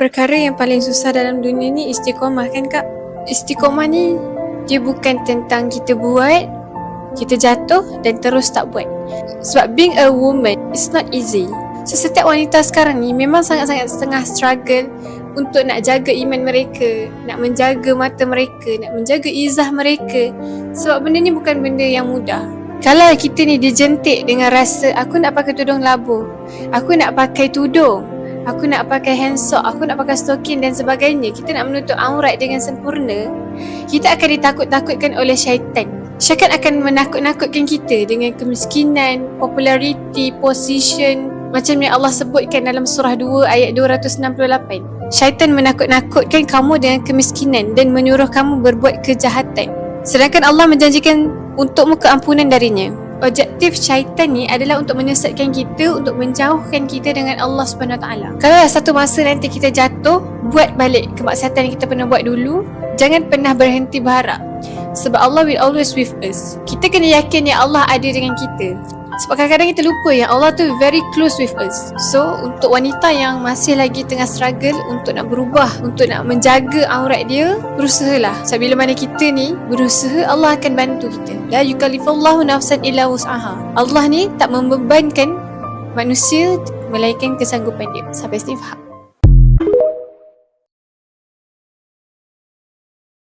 Perkara yang paling susah dalam dunia ni istiqomah kan Kak? Istiqomah ni dia bukan tentang kita buat, kita jatuh dan terus tak buat. Sebab being a woman is not easy. So setiap wanita sekarang ni memang sangat-sangat setengah struggle untuk nak jaga iman mereka, nak menjaga mata mereka, nak menjaga izah mereka. Sebab benda ni bukan benda yang mudah. Kalau kita ni dijentik dengan rasa aku nak pakai tudung labuh, aku nak pakai tudung, aku nak pakai handsock, aku nak pakai stokin dan sebagainya, kita nak menutup aurat dengan sempurna, kita akan ditakut-takutkan oleh syaitan. Syaitan akan menakut-nakutkan kita dengan kemiskinan, populariti, position, macam yang Allah sebutkan dalam surah 2 ayat 268. Syaitan menakut-nakutkan kamu dengan kemiskinan dan menyuruh kamu berbuat kejahatan, sedangkan Allah menjanjikan untukmu keampunan darinya. Objektif syaitan ni adalah untuk menyesatkan kita, untuk menjauhkan kita dengan Allah SWT. Kalau satu masa nanti kita jatuh, buat balik kemaksiatan yang kita pernah buat dulu. Jangan pernah berhenti berharap, sebab Allah will always with us. Kita kena yakin yang Allah ada dengan kita. Sebab kadang-kadang kita lupa yang Allah tu very close with us. So untuk wanita yang masih lagi tengah struggle untuk nak berubah, untuk nak menjaga aurat dia, berusahalah. Sebab bila mana kita ni berusaha, Allah akan bantu kita. La yukallifullahu nafsan illa wus'aha. Allah ni tak membebankan manusia melainkan kesanggupan dia. Sampai sini faham?